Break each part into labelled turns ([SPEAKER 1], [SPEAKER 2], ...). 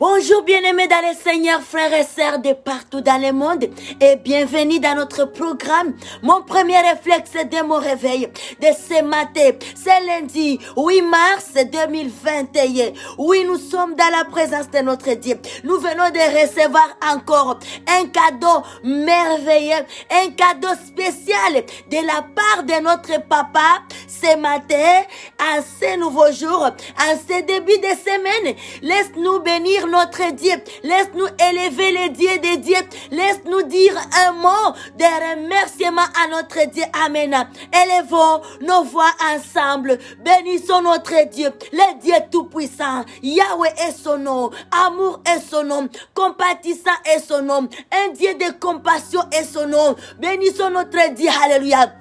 [SPEAKER 1] Bonjour bien-aimés dans le Seigneur, frères et sœurs de partout dans le monde et bienvenue dans notre programme. Mon premier réflexe de mon réveil de ce matin, c'est lundi 8 mars 2021. Oui, nous sommes dans la présence de notre Dieu. Nous venons de recevoir encore un cadeau merveilleux, un cadeau spécial de la part de notre papa ce matin, en ce nouveau jour, en ce début de semaine. Laisse-nous bénir notre Dieu. Laisse-nous élever les dieux des dieux. Laisse-nous dire un mot de remerciement à notre Dieu. Amen. Élevons nos voix ensemble. Bénissons notre Dieu, le Dieu tout-puissant. Yahweh est son nom. Amour est son nom. Compatissant est son nom. Un Dieu de compassion est son nom. Bénissons notre Dieu. Alléluia.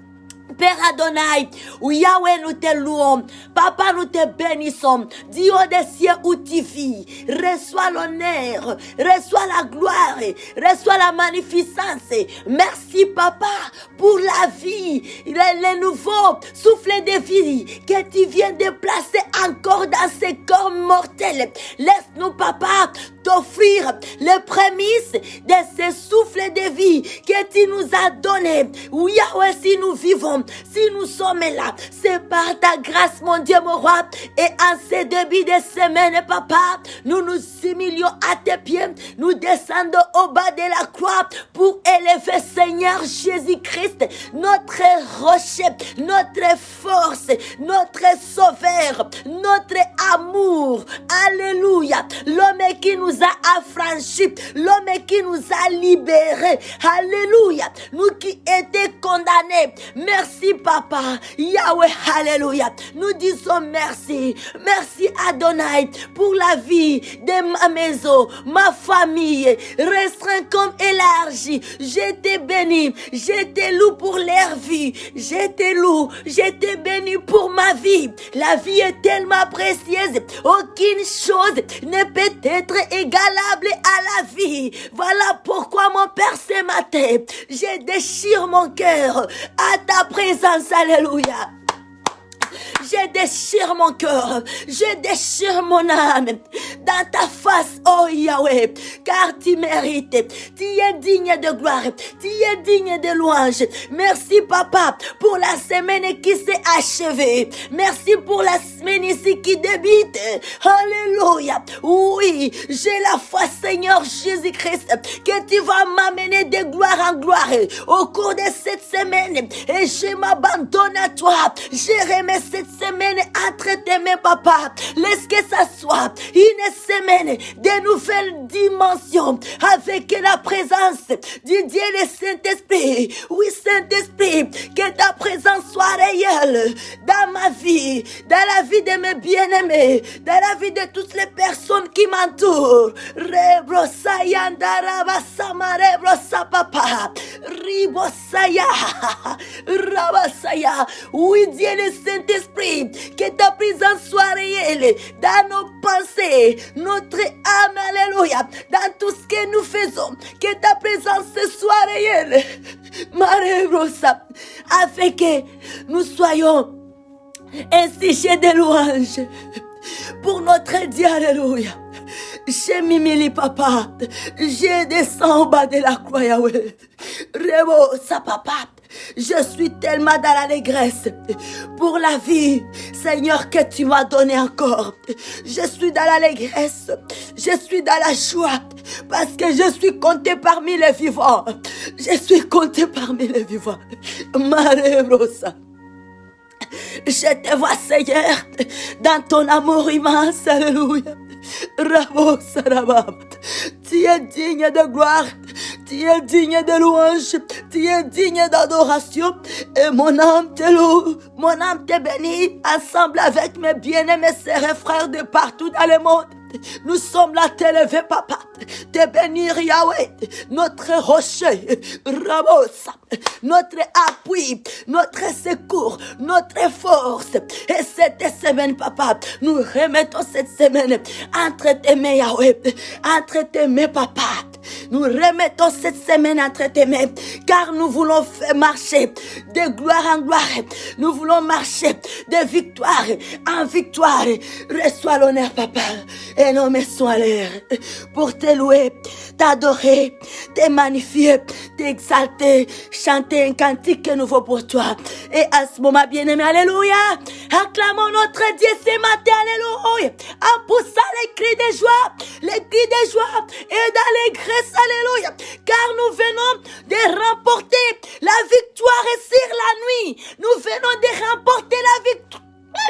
[SPEAKER 1] Père Adonai, oui Yahweh, nous te louons. Papa, nous te bénissons. Dieu des cieux où tu vis, reçois l'honneur, reçois la gloire, reçois la magnificence. Merci Papa pour la vie, le nouveau souffle de vie que tu viens de placer encore dans ce corps mortel. Laisse-nous Papa t'offrir les prémices de ce souffle de vie que tu nous as donné. Oui Yahweh, si nous vivons, si nous sommes là, c'est par ta grâce, mon Dieu, mon roi. Et en ce début de semaine, Papa, nous nous humilions à tes pieds. Nous descendons au bas de la croix pour élever Seigneur Jésus-Christ, notre rocher, notre force, notre sauveur, notre amour. Alléluia. L'homme qui nous a affranchis, l'homme qui nous a libérés. Alléluia. Nous qui étions condamnés. Merci Papa, Yahweh, alléluia. Nous disons merci. Merci Adonai pour la vie de ma maison, ma famille, restreint comme élargi. Je te bénis, je te loue pour leur vie. Je te loue, je te bénis pour ma vie. La vie est tellement précieuse, aucune chose ne peut être égalable à la vie. Voilà pourquoi mon Père ce matin, je déchire mon cœur à ta présence, alléluia. Je déchire mon cœur, je déchire mon âme dans ta face, oh Yahweh, car tu mérites, tu es digne de gloire, tu es digne de louange. Merci Papa pour la semaine qui s'est achevée, merci pour la semaine ici qui débute, alléluia. Oui, j'ai la foi Seigneur Jésus-Christ que tu vas m'amener de gloire en gloire au cours de cette semaine et je m'abandonne à toi, je remets cette semaine entre tes mains, Papa. Laisse que ça soit une semaine de nouvelles dimensions avec la présence du Dieu le Saint-Esprit. Oui, Saint-Esprit, que ta présence soit réelle dans ma vie, dans la vie de mes bien-aimés, dans la vie de toutes les personnes qui m'entourent. Rebrosaya ndarabasama rebrosa papa. Ribosaya rabasaya. Oui, Dieu le Saint-Esprit, que ta présence soit réelle dans nos pensées, notre âme, alléluia, dans tout ce que nous faisons, que ta présence soit réelle, Marebrosa, afin que nous soyons un sujet de louange pour notre Dieu, alléluia. Je m'humilie, Papa, je descends au bas de la croix, Yahweh. Rebosa, Papa. Je suis tellement dans l'allégresse pour la vie, Seigneur, que tu m'as donné encore. Je suis dans l'allégresse, je suis dans la joie, parce que je suis compté parmi les vivants. Je suis compté parmi les vivants. Marebrosa. Je te vois, Seigneur, dans ton amour immense, alléluia. Rabo Sarabab. Tu es digne de gloire, tu es digne de louange, tu es digne d'adoration. Et mon âme te loue, mon âme te bénit, ensemble avec mes bien-aimés sœurs et frères de partout dans le monde. Nous sommes là t'élever, Papa, te bénir, Yahweh, notre rocher, Rabosa, notre appui, notre secours, notre force. Et cette semaine, Papa, nous remettons cette semaine entre tes mains, Yahweh, entre tes mains, Papa. Nous remettons cette semaine entre tes mains, car nous voulons marcher de gloire en gloire. Nous voulons marcher de victoire en victoire. Reçois l'honneur, Papa, et non mais sois l'air pour te louer, t'adorer, te magnifier, t'exalter, chanter un cantique nouveau pour toi. Et à ce moment, bien-aimé, alléluia, acclamons notre Dieu ce matin, alléluia, en poussant les cris de joie et d'allégresse, alléluia, car nous venons de remporter la victoire sur la nuit. Nous venons de remporter la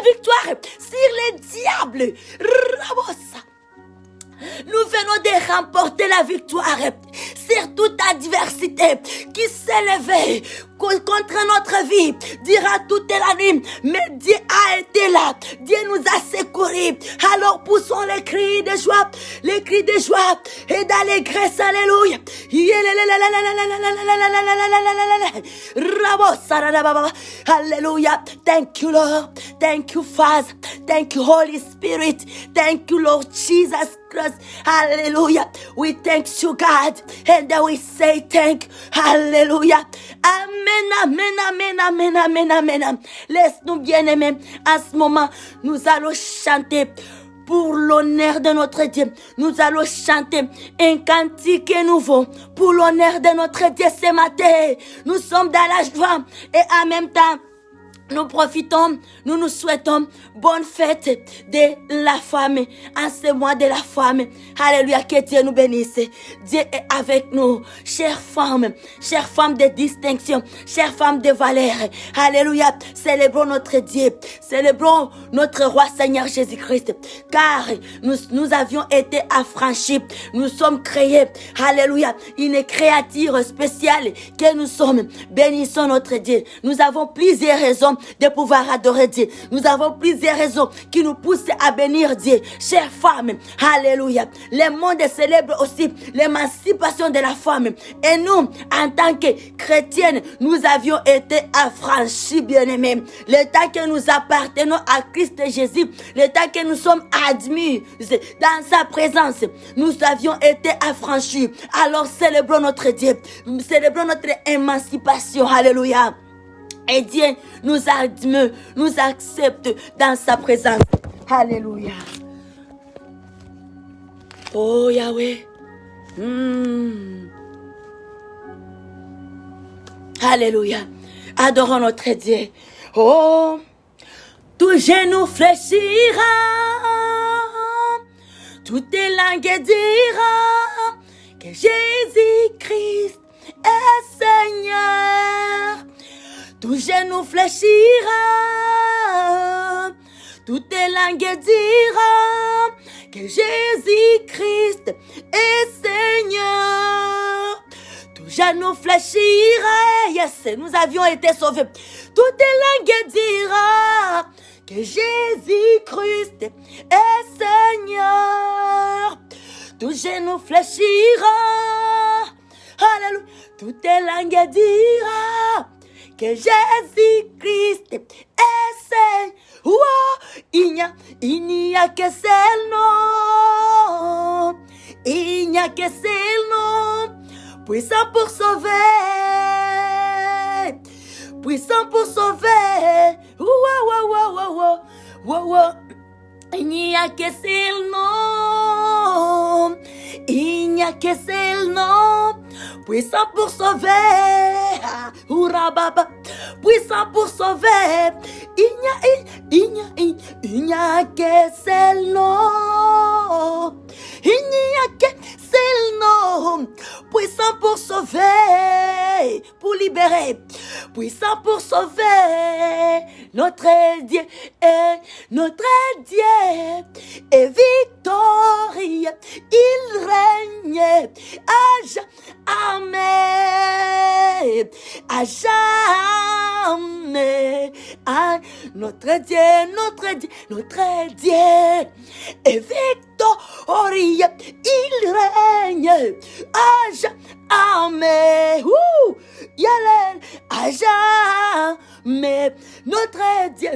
[SPEAKER 1] victoire sur les diables. Rabosa. Nous venons de remporter la victoire sur toute adversité qui s'élevait contre notre vie. Dira toute la nuit, mais Dieu a été là. Dieu nous a secourus. Alors poussons les cris de joie et d'allégresse. Alléluia. Hallelujah. Thank you, Lord. Thank you, Father. Thank you, Holy Spirit. Thank you, Lord Jesus Christ. Hallelujah. We thank you, God. And we say thank you. Hallelujah. Amen. Amen, amen, amen, amen, amen. Laisse-nous bien aimer. À ce moment, nous allons chanter pour l'honneur de notre Dieu. Nous allons chanter un cantique nouveau pour l'honneur de notre Dieu ce matin. Nous sommes dans la joie et en même temps, nous profitons, nous nous souhaitons bonne fête de la femme, en ce mois de la femme. Alléluia, que Dieu nous bénisse. Dieu est avec nous, chères femmes de distinction, chères femmes de valeur. Alléluia, célébrons notre Dieu, célébrons notre roi Seigneur Jésus-Christ, car nous avions été affranchis, nous sommes créés. Alléluia, une créature spéciale que nous sommes. Bénissons notre Dieu. Nous avons plusieurs raisons de pouvoir adorer Dieu. Nous avons plusieurs raisons qui nous poussent à bénir Dieu. Chères femmes, alléluia. Le monde célèbre aussi l'émancipation de la femme. Et nous, en tant que chrétiennes, nous avions été affranchis, bien-aimés. Le temps que nous appartenons à Christ Jésus, le temps que nous sommes admis dans sa présence, nous avions été affranchis. Alors célébrons notre Dieu. Célébrons notre émancipation. Alléluia. Et Dieu nous admet, nous accepte dans sa présence. Alléluia. Oh Yahweh. Alléluia. Adorons notre Dieu. Oh, tout genou fléchira, toutes les langues dira que Jésus-Christ est Seigneur. Tout genou fléchira, toutes les langues dira que Jésus-Christ est Seigneur. Tout genou fléchira, yes, nous avions été sauvés. Toutes les langues dira que Jésus-Christ est Seigneur. Tout genou fléchira, alléluia. Toutes les langues dira que Jésus-Christ est Seigneur. Oh, il n'y a que seul nom. Il n'y a que seul nom. Puissant pour sauver. Puissant pour sauver. Il n'y a que seul nom. Il n'y a que seul nom. Puissant pour sauver. Puissant pour sauver. Il n'y a que seul nom. Il n'y a que seul nom. Puissant pour sauver. Pour libérer. Puissant pour sauver. Notre Dieu est victorieux. Il règne à jamais. À jamais. Notre Dieu est victorieux. Il règne à jamais. À jamais. Notre Dieu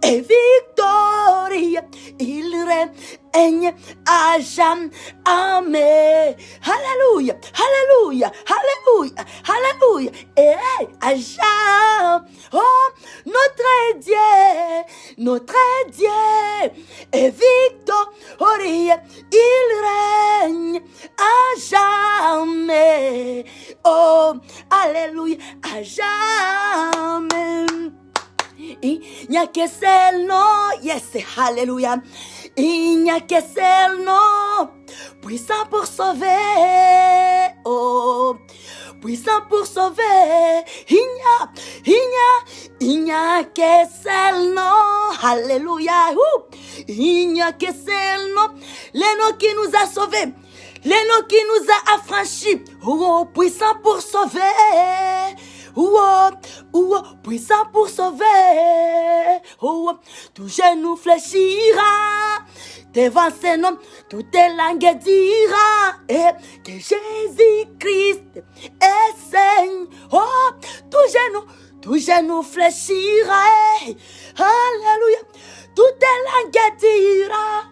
[SPEAKER 1] est victorieux. Il règne règne à jamais. Amen. Alléluia, alléluia, alléluia, alléluia. Et à jamais. Oh, notre Dieu est victorieux. Il règne à jamais. Oh, alléluia, à jamais. Il n'y a que seul nom, yes, alléluia. Il n'y a que seul nom, puissant pour sauver, oh, puissant pour sauver. Il n'y a que seul nom, alléluia. Il n'y a que seul nom, le nom qui nous a sauvés, le nom qui nous a affranchis, oh, puissant pour sauver. Puissant pour sauver. Tout genou fléchira devant ce nom, toutes les langues dira que Jésus-Christ est Seigneur. Oh, tout genou fléchira. Alléluia. Toutes les langues dira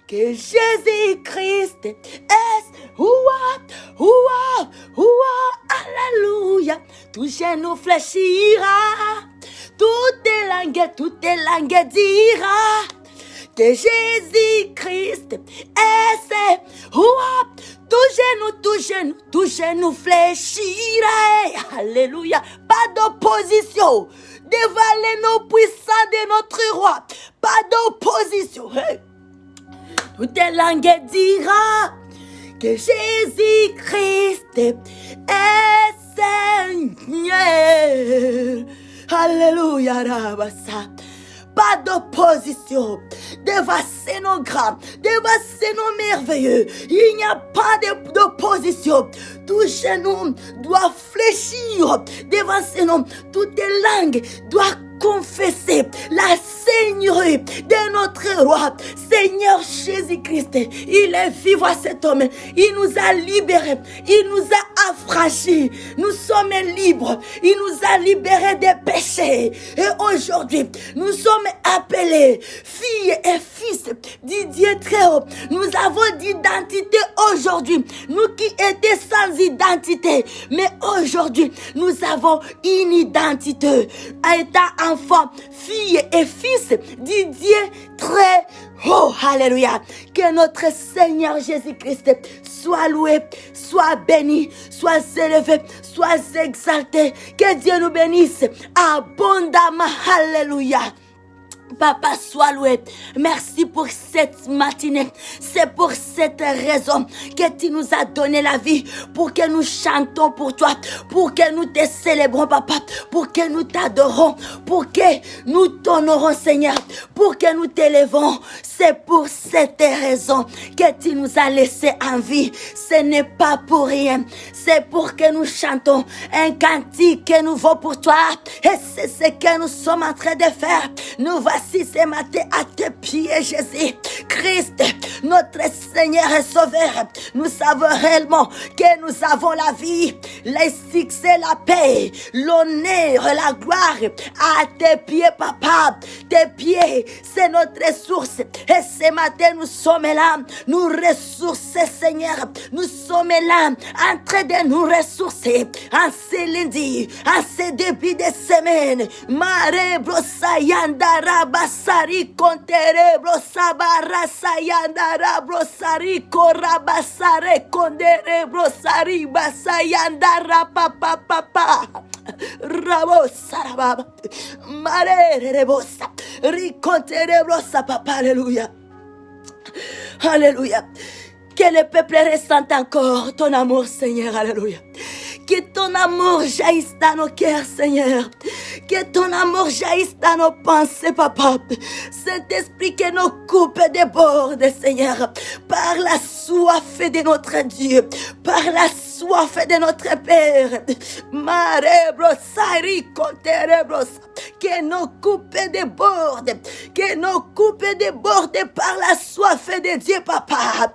[SPEAKER 1] que Jésus-Christ est alléluia. Tout genou fléchira, toutes les langues dira que Jésus-Christ est tout genou fléchira. Alléluia. Pas d'opposition devant les noms puissants de notre roi. Pas d'opposition. Toutes les langues dira que Jésus-Christ est Seigneur. Alléluia, Rabassa. Pas d'opposition devant ces noms grands, devant ces noms merveilleux. Il n'y a pas d'opposition. Tout genou doit fléchir devant ces noms. Toutes les langues doivent confesser la seigneurie de notre roi, Seigneur Jésus-Christ. Il est vivant, cet homme. Il nous a libérés. Il nous a affranchis. Nous sommes libres. Il nous a libérés des péchés. Et aujourd'hui, nous sommes appelés filles et fils du Dieu très haut. Nous avons d'identité aujourd'hui. Nous qui étions sans identité. Mais aujourd'hui, nous avons une identité. Étant enfant, fille et fils du Dieu très haut. Alléluia. Que notre Seigneur Jésus-Christ soit loué, soit béni, soit élevé, soit exalté. Que Dieu nous bénisse abondamment. Alléluia. Papa, sois loué. Merci pour cette matinée. C'est pour cette raison que tu nous as donné la vie. Pour que nous chantons pour toi. Pour que nous te célébrons, papa. Pour que nous t'adorons. Pour que nous t'honorons, Seigneur. Pour que nous t'élevons. C'est pour cette raison que tu nous as laissé en vie. Ce n'est pas pour rien. C'est pour que nous chantons un cantique nouveau pour toi. Et c'est ce que nous sommes en train de faire. Nous voici ce matin à tes pieds, Jésus. Christ, notre Seigneur et Sauveur. Nous savons réellement que nous avons la vie, le succès, la paix, l'honneur, la gloire à tes pieds, papa. Tes pieds, c'est notre ressource. Et ce matin, nous sommes là, nous ressourcer, Seigneur. Nous sommes là, en train de nous ressourcer. En ce lundi, en ce début de semaine. Mare brosayanda rabasari kontere brosabara sayanda rabrosari korabasare kondere brosari basayanda rapapapapa. Rabosarababa. Mare rebosa. Rikontere brosa papa. Alléluia. Alléluia. Que le peuple ressente encore ton amour, Seigneur. Alléluia. Que ton amour jaillisse dans nos cœurs, Seigneur. Que ton amour jaillisse dans nos pensées, papa. Saint-Esprit, que nos coupes débordent, Seigneur. Par la soif de notre Dieu. Par la soif de notre Père. que nos coupes débordent, que nos coupes débordent par la soif de Dieu, papa.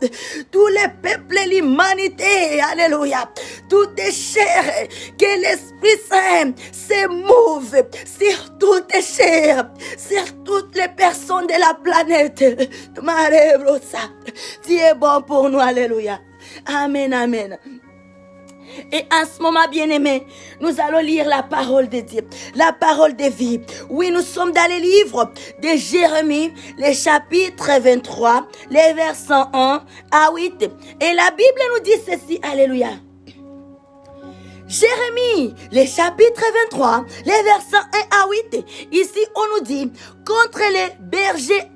[SPEAKER 1] Tous les peuples et l'humanité, alléluia, tout est cher, que l'Esprit Saint se mouve sur tout est cher, sur toutes les personnes de la planète. Dieu est bon pour nous, alléluia. Amen, amen. Et en ce moment, bien-aimés, nous allons lire la parole de Dieu, la parole de vie. Oui, nous sommes dans le livre de Jérémie, le chapitre 23, les versets 1 à 8. Et la Bible nous dit ceci, alléluia. Jérémie, le chapitre 23, les versets 1 à 8. Ici, on nous dit, contre les bergers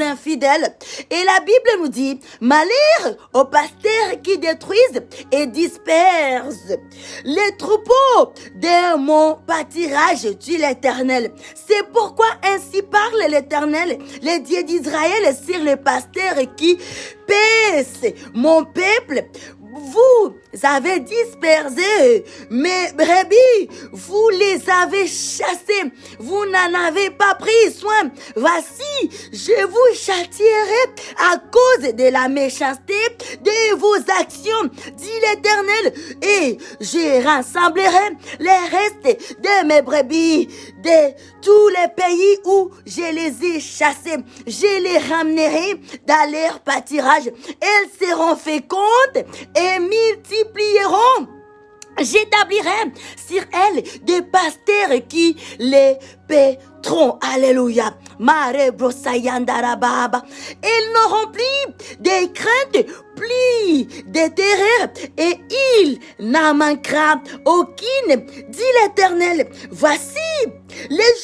[SPEAKER 1] infidèles. Et la Bible nous dit, malheur aux pasteurs qui détruisent et dispersent les troupeaux de mon pâturage, dit l'Éternel. C'est pourquoi ainsi parle l'Éternel, le Dieu d'Israël, sur les pasteurs qui paissent mon peuple. Vous avez dispersé mes brebis, vous les avez chassées, vous n'en avez pas pris soin. Voici, je vous châtierai à cause de la méchanceté de vos actions, dit l'Éternel, et je rassemblerai les restes de mes brebis de tous les pays où je les ai chassées. Je les ramènerai dans leur pâturage. Elles seront fécondes et multiplieront. J'établirai sur elles des pasteurs qui les paîtront. Alléluia. Mare brosayandara baba. Elles n'auront plus de crainte, plus de terreur, et il n'en manquera aucune, dit l'Éternel. Voici les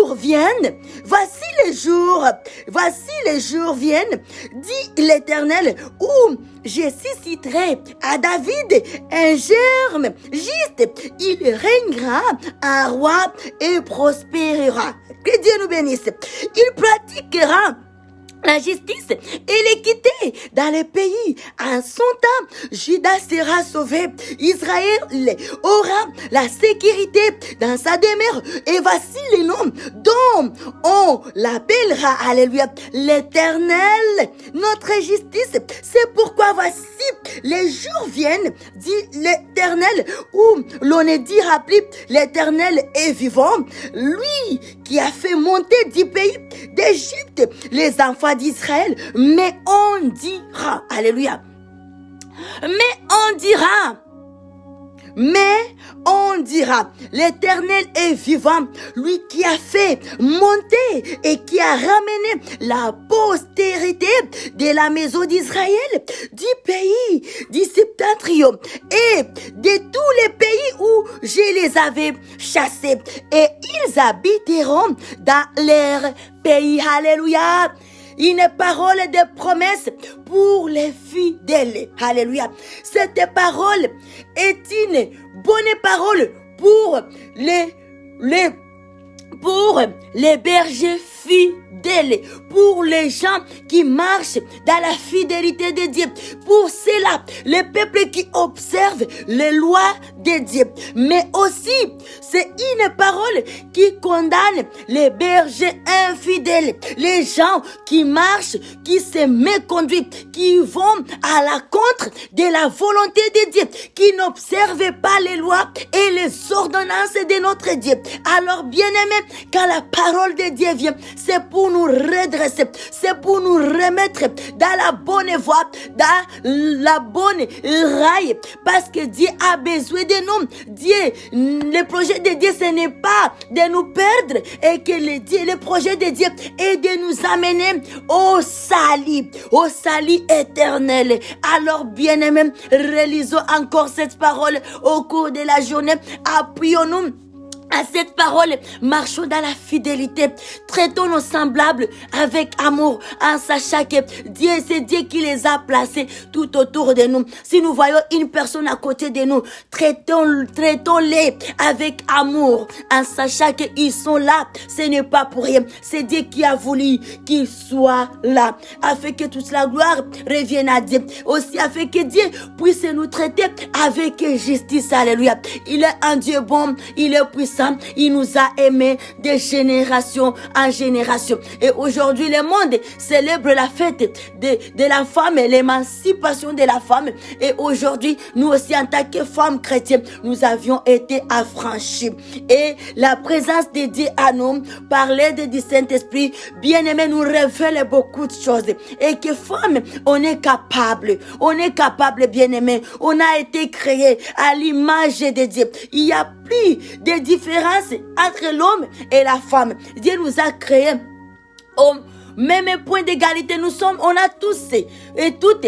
[SPEAKER 1] jours viennent, voici les jours viennent, dit l'Éternel, où je susciterai à David un germe juste, il régnera un roi et prospérera. Que Dieu nous bénisse. Il pratiquera la justice et l'équité dans les pays. En son temps, Juda sera sauvé. Israël aura la sécurité dans sa demeure. Et voici les noms dont on l'appellera. Alléluia. L'Éternel, notre justice. C'est pourquoi voici les jours viennent, dit l'Éternel, où l'on ne dira plus l'Éternel est vivant. Lui qui a fait monter du pays d'Égypte les enfants d'Israël, mais on dira, alléluia, mais on dira, l'Éternel est vivant, lui qui a fait monter et qui a ramené la postérité de la maison d'Israël, du pays du septentrion et de tous les pays où je les avais chassés, et ils habiteront dans leur pays. Alléluia. Une parole de promesse pour les fidèles. Alléluia. Cette parole est une bonne parole pour les bergers fidèles, pour les gens qui marchent dans la fidélité de Dieu, pour ceux-là, les peuples qui observent les lois de Dieu. Mais aussi, c'est une parole qui condamne les bergers infidèles, les gens qui marchent, qui se méconduisent, qui vont à la contre de la volonté de Dieu, qui n'observent pas les lois et les ordonnances de notre Dieu. Alors, bien-aimés, quand la parole de Dieu vient, c'est pour nous redresser, c'est pour nous remettre dans la bonne voie, dans la bonne raille, parce que Dieu a besoin de nous. Dieu, le projet de Dieu, ce n'est pas de nous perdre, et que le projet de Dieu est de nous amener au salut éternel. Alors, bien-aimés, relisons encore cette parole au cours de la journée. Appuyons-nous à cette parole, marchons dans la fidélité, traitons nos semblables avec amour, en sachant que Dieu, c'est Dieu qui les a placés tout autour de nous. Si nous voyons une personne à côté de nous, traitons-les avec amour, en sachant qu'ils sont là. Ce n'est pas pour rien. C'est Dieu qui a voulu qu'ils soient là, afin que toute la gloire revienne à Dieu. Aussi, afin que Dieu puisse nous traiter avec justice. Alléluia. Il est un Dieu bon, il est puissant. ça, il nous a aimés de génération en génération. Et aujourd'hui, le monde célèbre la fête de la femme et l'émancipation de la femme. Et aujourd'hui, nous aussi, en tant que femmes chrétiennes, nous avions été affranchis. Et la présence de Dieu à nous, par l'aide du Saint-Esprit, bien-aimé, nous révèle beaucoup de choses. Et que femme, on est capable, bien-aimé. On a été créé à l'image de Dieu. Il n'y a plus de différence entre l'homme et la femme. Dieu nous a créés au même point d'égalité. On a tous et toutes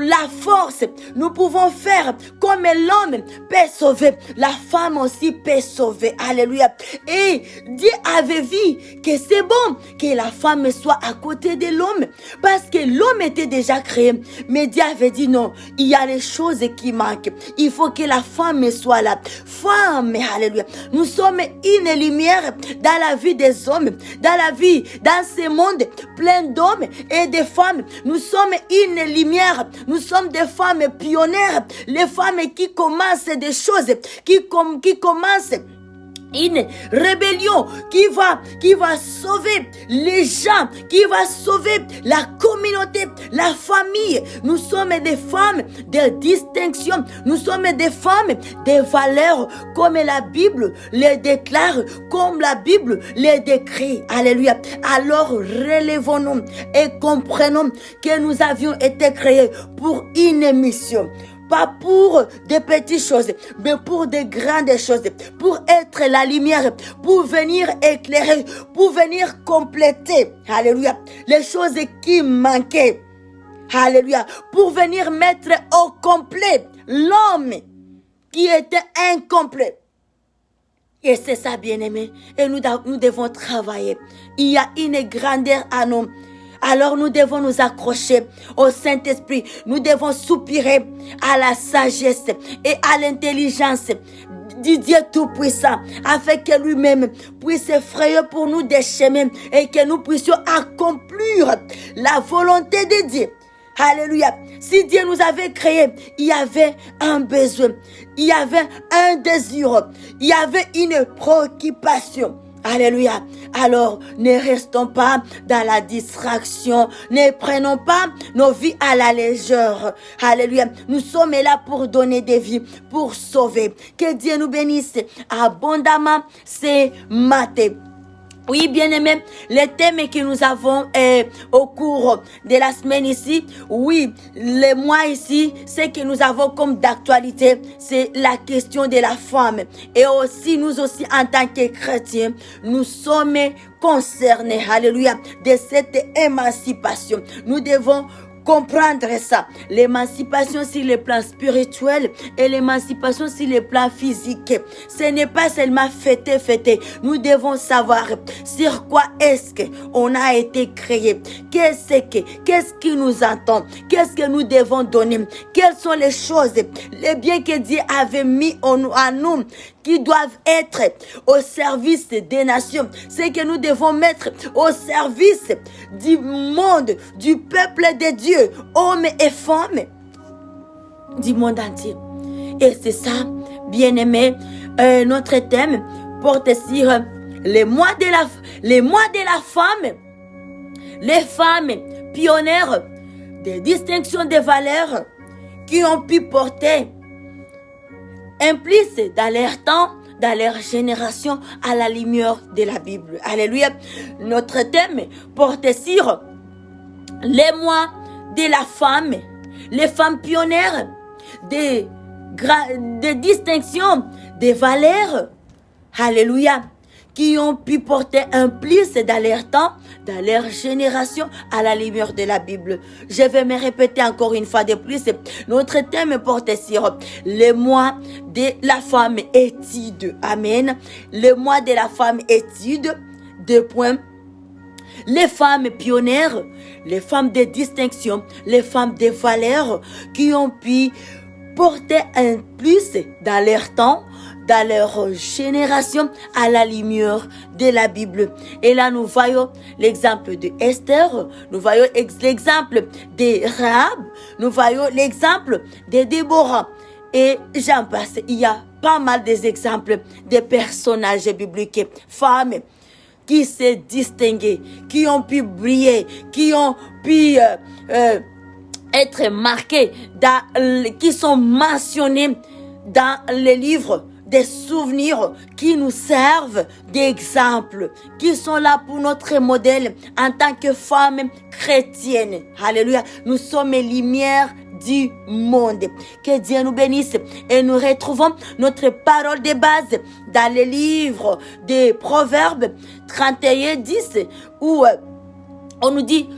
[SPEAKER 1] la force. Nous pouvons faire comme l'homme peut sauver. La femme aussi peut sauver. Alléluia. Et Dieu avait vu que c'est bon que la femme soit à côté de l'homme. Parce que l'homme était déjà créé. Mais Dieu avait dit non, il y a des choses qui manquent. Il faut que la femme soit là. Femme, alléluia. Nous sommes une lumière dans la vie des hommes, dans ce monde plein d'hommes et de femmes. Nous sommes une lumière. Nous sommes des femmes pionnières. Les femmes qui commencent des choses, qui commencent une rébellion qui va sauver les gens, qui va sauver la communauté, la famille. Nous sommes des femmes de distinction. Nous sommes des femmes de valeurs comme la Bible les déclare, comme la Bible les décrit. Alléluia. Alors relevons-nous et comprenons que nous avions été créés pour une mission. Pas pour des petites choses, mais pour des grandes choses, pour être la lumière, pour venir éclairer, pour venir compléter, alléluia, les choses qui manquaient, alléluia, pour venir mettre au complet l'homme qui était incomplet. Et c'est ça, bien-aimé, et nous devons travailler. Il y a une grandeur à nous. Alors nous devons nous accrocher au Saint-Esprit. Nous devons soupirer à la sagesse et à l'intelligence du Dieu Tout-Puissant, afin que lui-même puisse frayer pour nous des chemins et que nous puissions accomplir la volonté de Dieu. Alléluia. Si Dieu nous avait créés, il y avait un besoin, il y avait un désir, il y avait une préoccupation. Alléluia. Alors, ne restons pas dans la distraction. Ne prenons pas nos vies à la légère. Alléluia. Nous sommes là pour donner des vies, pour sauver. Que Dieu nous bénisse abondamment ce matin. Oui, bien-aimés, les thèmes que nous avons au cours de la semaine ici, oui, les mois ici, ce que nous avons comme d'actualité, c'est la question de la femme. Et aussi, nous aussi, en tant que chrétiens, nous sommes concernés, alléluia, de cette émancipation. Nous devons comprendre ça. L'émancipation sur le plan spirituel et l'émancipation sur le plan physique. Ce n'est pas seulement fêter. Nous devons savoir sur quoi est-ce qu'on a été créé. Qu'est-ce qui nous attend? Qu'est-ce que nous devons donner? Quelles sont les choses, les biens que Dieu avait mis en nous, qui doivent être au service des nations. C'est que nous devons mettre au service du monde, du peuple de Dieu, hommes et femmes du monde entier. Et c'est ça, bien-aimé, notre thème porte sur les mois de la femme, les femmes pionnières des distinctions de valeurs qui ont pu porter implice dans leur temps, dans leur génération, à la lumière de la Bible. Alléluia. Notre thème porte sur les mois de la femme, les femmes pionnières, des distinctions, des valeurs. Alléluia. Qui ont pu porter un plus dans leur temps, dans leur génération, à la lumière de la Bible. Je vais me répéter encore une fois de plus. Notre thème porte sur le mois de la femme étude. Amen. Le mois de la femme étude. 2 points. Les femmes pionnières, les femmes de distinction, les femmes de valeur qui ont pu porter un plus dans leur temps, dans leur génération, à la lumière de la Bible. Et là, nous voyons l'exemple de Esther, nous voyons l'exemple de Rahab, nous voyons l'exemple de Déborah. Et j'en passe. Il y a pas mal d'exemples de personnages bibliques, femmes qui se distinguaient, qui ont pu briller, qui ont pu être marqués, qui sont mentionnés dans les livres des souvenirs qui nous servent d'exemple, qui sont là pour notre modèle en tant que femmes chrétiennes. Alléluia. Nous sommes les lumières du monde. Que Dieu nous bénisse et nous retrouvons notre parole de base dans les livres des Proverbes 31, 10 où on nous dit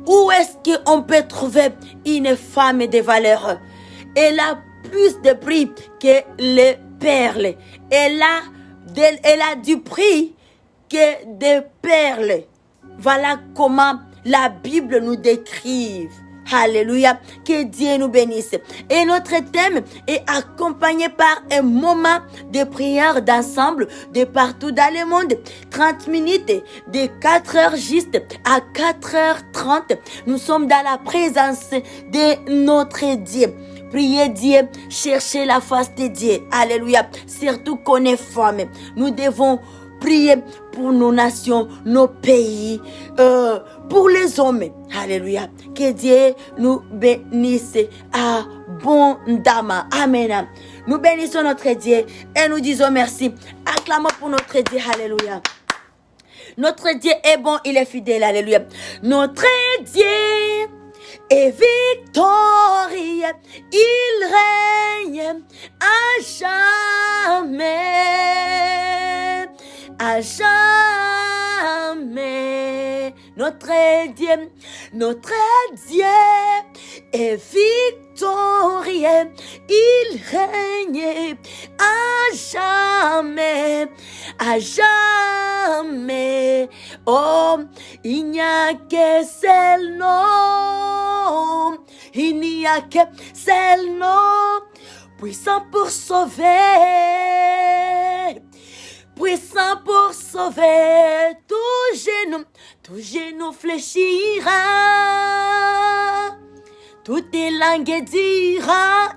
[SPEAKER 1] où est-ce qu'on peut trouver une femme de valeur. Elle a plus de prix que les perles. Elle a du prix que des perles. Voilà comment la Bible nous décrit. Alléluia, que Dieu nous bénisse. Et notre thème est accompagné par un moment de prière d'ensemble de partout dans le monde. 30 minutes de 4 heures juste à 4h30. Nous sommes dans la présence de notre Dieu. Priez Dieu, cherchez la face de Dieu. Alléluia. Surtout qu'on est femmes. Nous devons prier pour nos nations, nos pays, pour les hommes. Alléluia. Que Dieu nous bénisse abondamment. Amen. Nous bénissons notre Dieu et nous disons merci. Acclamons pour notre Dieu. Alléluia. Notre Dieu est bon, il est fidèle. Alléluia. Notre Dieu est victorieux. Il règne à jamais. À jamais, notre Dieu est victorieux, il règne à jamais, oh, il n'y a que seul nom, il n'y a que seul nom, puissant pour sauver. Puissant pour sauver, tout genou fléchira, toute langue dira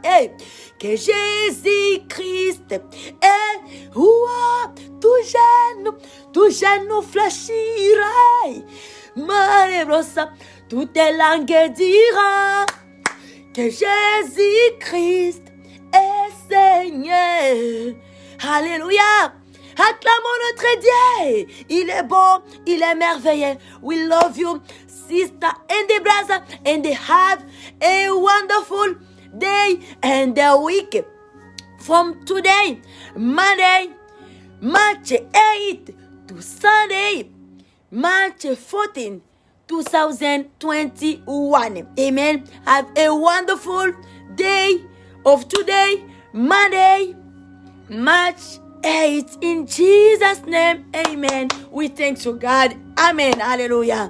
[SPEAKER 1] que Jésus-Christ est roi. Tout genou fléchira, malheureusement, toute langue dira que Jésus-Christ est Seigneur. Alléluia. Acclamons notre Dieu. Il est bon, il est merveilleux. We love you, sister and the brother, and have a wonderful day and a week. From today, Monday, March 8 to Sunday, March 14, 2021. Amen. Have a wonderful day of today, Monday, March 8, in Jesus' name, amen. We thank you, God. Amen. Hallelujah.